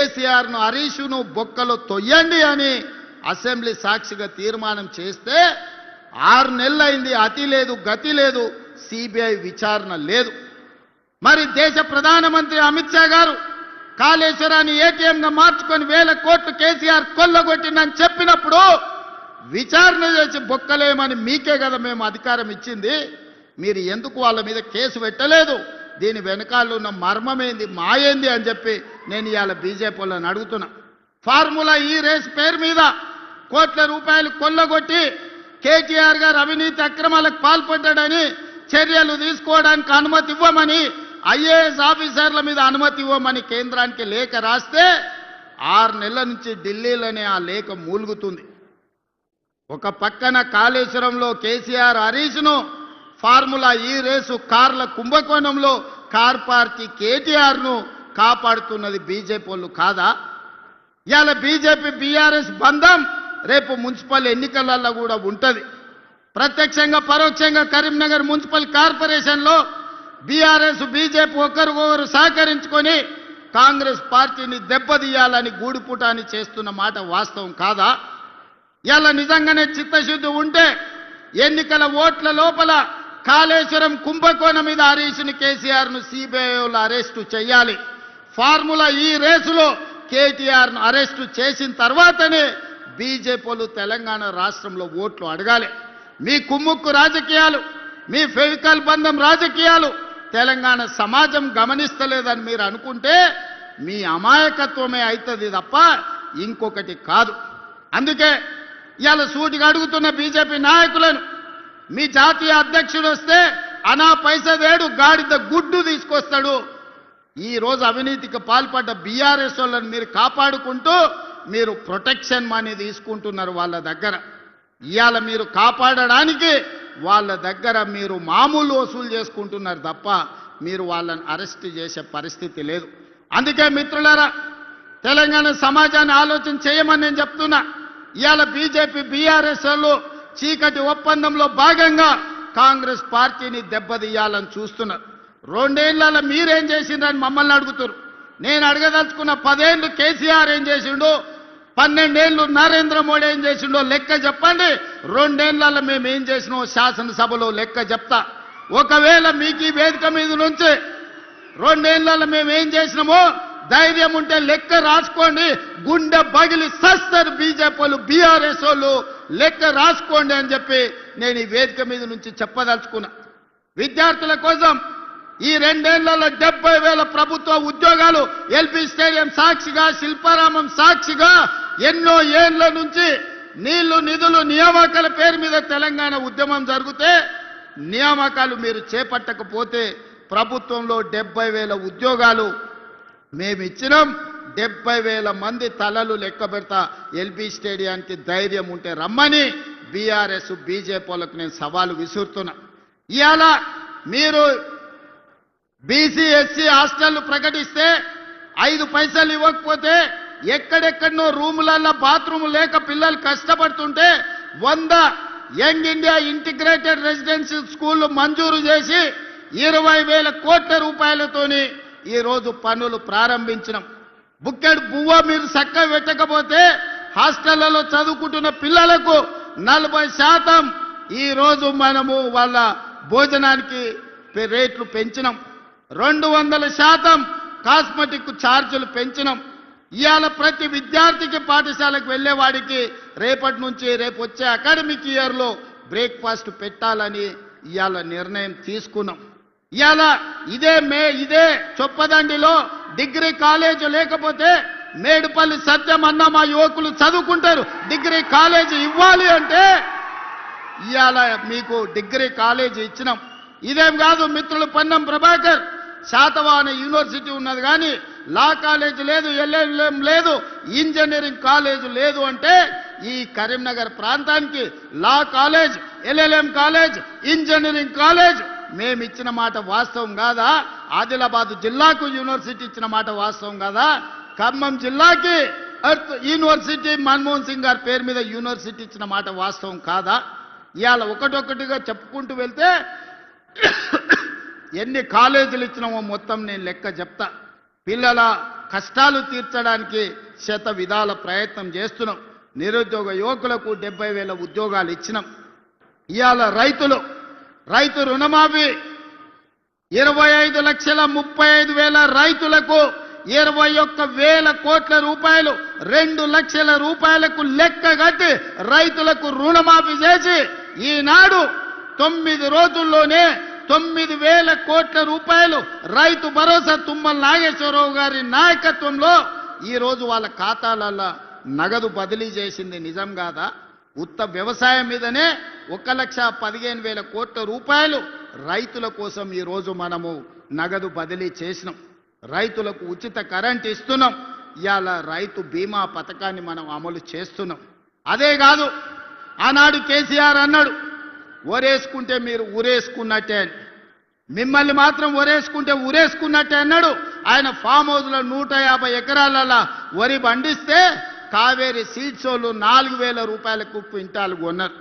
కేసీఆర్ను హరీష్ను బొక్కలో తొయ్యండి అని అసెంబ్లీ సాక్షిగా తీర్మానం చేస్తే 6 నెలలైంది, అతి లేదు గతి లేదు, సిబిఐ విచారణ లేదు. మరి దేశ ప్రధానమంత్రి అమిత్ షా గారు కాళేశ్వరాన్ని ఏటీఎంగా మార్చుకొని 1000 కోట్లు కేసీఆర్ కొల్లగొట్టిందని చెప్పినప్పుడు విచారణ చేసి బొక్కలేమని మీకే కదా మేము అధికారం ఇచ్చింది. మీరు ఎందుకు వాళ్ళ మీద కేసు పెట్టలేదు? దీని వెనకాల ఉన్న మర్మమేంది, మాయేంది అని చెప్పి నేను ఇవాళ బీజేపీ వాళ్ళని అడుగుతున్నా. ఫార్ములా ఈ రేస్ పేరు మీద కోట్ల రూపాయలు కొల్లగొట్టి కేటీఆర్ గారు అవినీతి అక్రమాలకు పాల్పడ్డాడని చర్యలు తీసుకోవడానికి అనుమతి ఇవ్వమని, ఐఏఎస్ ఆఫీసర్ల మీద అనుమతి ఇవ్వమని కేంద్రానికి లేఖ రాస్తే 6 నెలల నుంచి ఢిల్లీలోనే ఆ లేఖ మూలుగుతుంది. ఒక పక్కన కాళేశ్వరంలో కేసీఆర్ హరీష్ను, ఫార్ములా ఈ రేసు కార్ల కుంభకోణంలో కార్ పార్టీ కేటీఆర్ను కాపాడుతున్నది బీజేపీ వాళ్ళు కాదా? ఇవాళ బీజేపీ బీఆర్ఎస్ బంధం రేపు మున్సిపల్ ఎన్నికలలో కూడా ఉంటుంది. ప్రత్యక్షంగా పరోక్షంగా కరీంనగర్ మున్సిపల్ కార్పొరేషన్లో బీఆర్ఎస్ బీజేపీ ఒకరికొకరు సహకరించుకొని కాంగ్రెస్ పార్టీని దెబ్బతీయాలని గూడుపుటాన్ని చేస్తున్న మాట వాస్తవం కాదా? ఇలా నిజంగానే చిత్తశుద్ధి ఉంటే ఎన్నికల ఓట్ల లోపల కాళేశ్వరం కుంభకోణం మీద హరీష్ను కేసీఆర్ను సిబిఐలో అరెస్టు చేయాలి. ఫార్ములా ఈ రేసులో కేటీఆర్ను అరెస్టు చేసిన తర్వాతనే బీజేపీలు తెలంగాణ రాష్ట్రంలో ఓట్లు అడగాలి. మీ కుమ్ముక్కు రాజకీయాలు, మీ ఫెవికల్ బంధం రాజకీయాలు తెలంగాణ సమాజం గమనిస్తలేదని మీరు అనుకుంటే మీ అమాయకత్వమే అవుతుంది తప్ప ఇంకొకటి కాదు. అందుకే ఇవాళ సూటిగా అడుగుతున్న బీజేపీ నాయకులను, మీ జాతీయ అధ్యక్షుడు వస్తే అనా పైసదేడు గాడిద గుడ్డు తీసుకొస్తాడు. ఈరోజు అవినీతికి పాల్పడ్డ బీఆర్ఎస్ వాళ్ళని మీరు కాపాడుకుంటూ మీరు ప్రొటెక్షన్ మనీ తీసుకుంటున్నారు వాళ్ళ దగ్గర. ఇవాళ మీరు కాపాడడానికి వాళ్ళ దగ్గర మీరు మామూలు వసూలు చేసుకుంటున్నారు తప్ప మీరు వాళ్ళని అరెస్ట్ చేసే పరిస్థితి లేదు. అందుకే మిత్రులారా, తెలంగాణ సమాజాన్ని ఆలోచన చేయమని నేను చెప్తున్నా. ఇవాళ బీజేపీ బీఆర్ఎస్ వాళ్ళు చీకటి ఒప్పందంలో భాగంగా కాంగ్రెస్ పార్టీని దెబ్బతీయాలని చూస్తున్నారు. 2 ఏళ్లలో మీరేం చేసిండ్రని మమ్మల్ని అడుగుతారు. నేను అడగదలుచుకున్న 10 ఏళ్ళు కేసీఆర్ ఏం చేసిండో, 12 ఏళ్ళు నరేంద్ర మోడీ ఏం చేసిండో లెక్క చెప్పండి. 2 ఏళ్లలో మేము ఏం చేసినామో శాసనసభలో లెక్క చెప్తా. ఒకవేళ మీకు ఈ వేదిక మీద నుంచి 2 ఏళ్లలో మేము ఏం చేసినామో ధైర్యం ఉంటే లెక్క రాసుకోండి. గుండె బగిలి సస్తారు బీజేపీ వాళ్ళు, బీఆర్ఎస్ వాళ్ళు, లెక్క రాసుకోండి అని చెప్పి నేను ఈ వేదిక మీద నుంచి చెప్పదలుచుకున్నా. విద్యార్థుల కోసం ఈ 2 ఏళ్లలో 70,000 ప్రభుత్వ ఉద్యోగాలు ఎల్బీ స్టేడియం సాక్షిగా, శిల్పారామం సాక్షిగా ఎన్నో ఏళ్ల నుంచి నీళ్లు నిధులు నియామకాల పేరు మీద తెలంగాణ ఉద్యమం జరిగితే నియామకాలు మీరు చేపట్టకపోతే ప్రభుత్వంలో 70,000 ఉద్యోగాలు మేము ఇచ్చినాం. 70,000 మంది తలలు లెక్క పెడతా. ఎల్బీ స్టేడియానికి ధైర్యం ఉంటే రమ్మని బీఆర్ఎస్ బీజేపీ వాళ్ళకు నేను సవాలు విసురుతున్నా. ఇవాళ మీరు బీసీ ఎస్సీ హాస్టళ్లు ప్రకటిస్తే 5 పైసలు ఇవ్వకపోతే ఎక్కడెక్కడనో రూములలో బాత్రూమ్ లేక పిల్లలు కష్టపడుతుంటే 100 యంగ్ ఇండియా ఇంటిగ్రేటెడ్ రెసిడెన్షియల్ స్కూళ్లు మంజూరు చేసి 20,000 కోట్ల రూపాయలతోని ఈరోజు పనులు ప్రారంభించినాం. బుక్కెడు బువ్వ మీరు చక్కగా పెట్టకపోతే హాస్టళ్లలో చదువుకుంటున్న పిల్లలకు 40% ఈరోజు మనము వాళ్ళ భోజనానికి రేట్లు పెంచినాం. 200% కాస్మెటిక్ ఛార్జీలు పెంచినాం. ఇవాళ ప్రతి విద్యార్థికి పాఠశాలకు వెళ్ళేవాడికి రేపటి నుంచి రేపు వచ్చే అకాడమిక్ ఇయర్లో బ్రేక్ఫాస్ట్ పెట్టాలని ఇవాళ నిర్ణయం తీసుకున్నాం. ఇవాళ ఇదే చొప్పదండిలో డిగ్రీ కాలేజ్ లేకపోతే మేడుపల్లి సత్యం అన్న మా యువకులు చదువుకుంటారు. డిగ్రీ కాలేజ్ ఇవ్వాలి అంటే ఇవాళ మీకు డిగ్రీ కాలేజ్ ఇచ్చినాం. ఇదేం కాదు మిత్రులు, పొన్నం ప్రభాకర్ శాతవాహన యూనివర్సిటీ ఉన్నది కానీ లా కాలేజ్ లేదు, ఎల్ఎల్ఎం లేదు, ఇంజనీరింగ్ కాలేజ్ లేదు అంటే ఈ కరీంనగర్ ప్రాంతానికి law college, LLM college, engineering college మేము ఇచ్చిన మాట వాస్తవం కాదా? ఆదిలాబాద్ జిల్లాకు యూనివర్సిటీ ఇచ్చిన మాట వాస్తవం కాదా? ఖమ్మం జిల్లాకి ఎర్త్ యూనివర్సిటీ మన్మోహన్ సింగ్ గారి పేరు మీద యూనివర్సిటీ ఇచ్చిన మాట వాస్తవం కాదా? ఇవాళ ఒకటొకటిగా చెప్పుకుంటూ వెళ్తే ఎన్ని కాలేజీలు ఇచ్చినామో మొత్తం నేను లెక్క చెప్తా. పిల్లల కష్టాలు తీర్చడానికి శత విధాల ప్రయత్నం చేస్తున్నాం. నిరుద్యోగ యువకులకు 70,000 ఉద్యోగాలు ఇచ్చినాం. ఇవాళ రైతు రుణమాఫీ 25,35,000 రైతులకు 21,000 కోట్ల రూపాయలు 2 లక్షల రూపాయలకు లెక్క కట్టి రైతులకు రుణమాఫీ చేసి ఈనాడు 9 రోజుల్లోనే 9,000 కోట్ల రూపాయలు రైతు భరోసా తుమ్మల నాగేశ్వరరావు గారి నాయకత్వంలో ఈ రోజు వాళ్ళ ఖాతాలలో నగదు బదిలీ చేసింది నిజం కాదా? ఉత్త వ్యవసాయం మీదనే 1,15,000 కోట్ల రూపాయలు రైతుల కోసం ఈ రోజు మనము నగదు బదిలీ చేసినాం. రైతులకు ఉచిత కరెంట్ ఇస్తున్నాం. ఇవాళ రైతు బీమా పథకాన్ని మనం అమలు చేస్తున్నాం. అదే కాదు, ఆనాడు కేసీఆర్ అన్నాడు ఒరేసుకుంటే మీరు ఊరేసుకున్నట్టే అని. మిమ్మల్ని మాత్రం ఒరేసుకుంటే ఊరేసుకున్నట్టే అన్నాడు. ఆయన ఫామ్ హౌస్లో 150 ఎకరాలలో వరి పండిస్తే కావేరీ సీడ్స్ వాళ్ళు 4,000 రూపాయలకు క్వింటాలు కొన్నారు.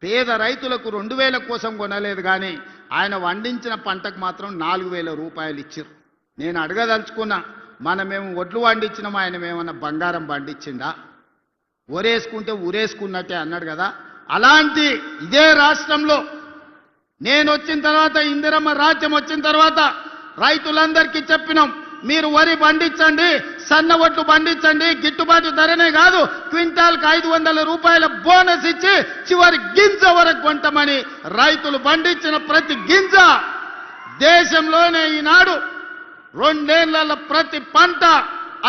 పేద రైతులకు 2,000 కోసం కొనలేదు, కానీ ఆయన వండించిన పంటకు మాత్రం 4,000 రూపాయలు ఇచ్చారు. నేను అడగదలుచుకున్నా, మనమేమో ఒడ్లు పండించినాం, ఆయన ఏమన్నా బంగారం పండించిందా? ఒరేసుకుంటే ఊరేసుకున్నట్టే అన్నాడు కదా. అలాంటి ఇదే రాష్ట్రంలో నేను వచ్చిన తర్వాత, ఇందిరమ్మ రాజ్యం వచ్చిన తర్వాత రైతులందరికీ చెప్పినాం, మీరు వరి పండించండి, సన్న ఒట్లు పండించండి, గిట్టుబాటు ధరనే కాదు క్వింటాల్కి 500 రూపాయల బోనస్ ఇచ్చి చివరి గింజ వరకు కొంటామని. రైతులు పండించిన ప్రతి గింజ దేశంలోనే ఈనాడు 2 ఏళ్ల ప్రతి పంట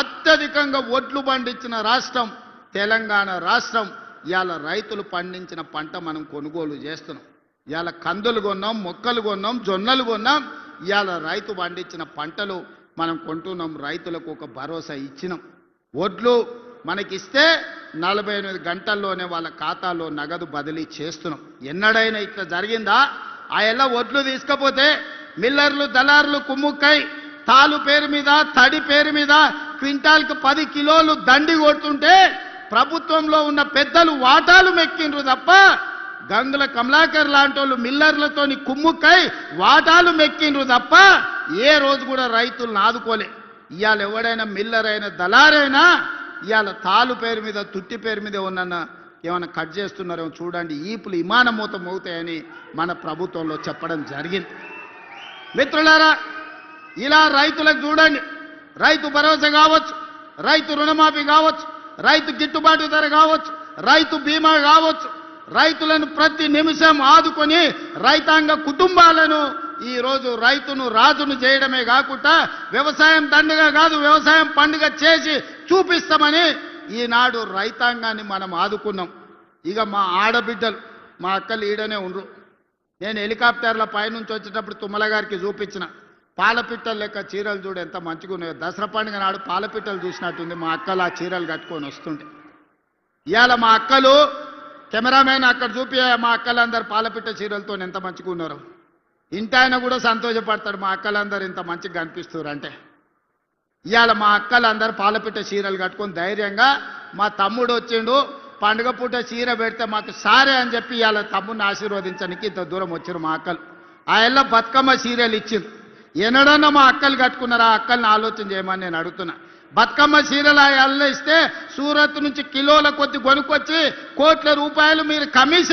అత్యధికంగా ఒడ్లు పండించిన రాష్ట్రం తెలంగాణ రాష్ట్రం. ఇవాళ రైతులు పండించిన పంట మనం కొనుగోలు చేస్తున్నాం. ఇవాళ కందులు కొన్నాం, మొక్కలు కొన్నాం, జొన్నలు కొన్నాం. ఇవాళ రైతు పండించిన పంటలు మనం కొంటున్నాం. రైతులకు ఒక భరోసా ఇచ్చినాం. ఒడ్లు మనకిస్తే 48 గంటల్లోనే వాళ్ళ ఖాతాలో నగదు బదిలీ చేస్తున్నాం. ఎన్నడైనా ఇట్లా జరిగిందా? ఆ ఎలా ఒడ్లు తీసుకపోతే మిల్లర్లు దళారులు కుమ్ముక్కై తాలు పేరు మీద తడి పేరు మీద క్వింటాల్కి 10 కిలోలు దండి కొడుతుంటే ప్రభుత్వంలో ఉన్న పెద్దలు వాటాలు మెక్కిండ్రు తప్ప గంగుల కమలాకర్ లాంటి వాళ్ళు మిల్లర్లతోని కుమ్ముక్కై వాటాలు మెక్కిండ్రు తప్ప ఏ రోజు కూడా రైతులను ఆదుకోలే. ఇవాళ ఎవడైనా మిల్లర్ అయినా దళారైనా ఇవాళ తాలు పేరు మీద తుట్టి పేరు మీద ఉన్న ఏమైనా కట్ చేస్తున్నారేమో చూడండి, ఈపులు విమానమూత మోగుతాయని మన ప్రభుత్వంలో చెప్పడం జరిగింది. మిత్రులారా, ఇలా రైతులకు చూడండి, రైతు భరోసా కావచ్చు, రైతు రుణమాఫీ కావచ్చు, రైతు గిట్టుబాటు ధర కావచ్చు, రైతు బీమా కావచ్చు, రైతులను ప్రతి నిమిషం ఆదుకొని రైతాంగ కుటుంబాలను ఈ రోజు రైతును రాజును చేయడమే కాకుండా వ్యవసాయం దండగా కాదు వ్యవసాయం పండుగ చేసి చూపిస్తామని ఈనాడు రైతాంగాన్ని మనం ఆదుకున్నాం. ఇక మా ఆడబిడ్డలు మా అక్కలు ఈడనే ఉండ్రు. నేను హెలికాప్టర్ల పైనుంచి వచ్చేటప్పుడు తుమ్మల గారికి చూపించిన పాలపిట్టలు లెక్క చీరలు చూడు ఎంత మంచిగా ఉన్నాయో. దసరా పండుగ నాడు పాలపిట్టలు చూసినట్టుంది మా అక్కలు ఆ చీరలు కట్టుకొని వస్తుంటే. ఇవాళ మా అక్కలు కెమెరామెన్ అక్కడ చూపి మా అక్కలందరూ పాలపిట్ట చీరలతో ఎంత మంచిగా ఉన్నారు. ఇంటాయన కూడా సంతోషపడతాడు మా అక్కలందరూ ఇంత మంచిగా కనిపిస్తున్నారు అంటే. ఇవాళ మా అక్కలందరూ పాలపిట్ట చీరలు కట్టుకొని ధైర్యంగా మా తమ్ముడు వచ్చిండు పండుగ పూట చీర పెడితే మాకు సారే అని చెప్పి ఇవాళ తమ్ముడిని ఆశీర్వదించడానికి ఇంత దూరం వచ్చారు మా అక్కలు. ఆ ఎల్ల బతుకమ్మ చీరలు ఇచ్చింది. ఎన్నడన్నా మా అక్కలు కట్టుకున్నారా? ఆ అక్కల్ని ఆలోచన చేయమని నేను అడుగుతున్నా. బతుకమ్మ చీరలు ఆ ఎల్ల ఇస్తే సూరత్ నుంచి కిలోల కొద్ది కొనుక్కొచ్చి కోట్ల రూపాయలు మీరు కమిషన్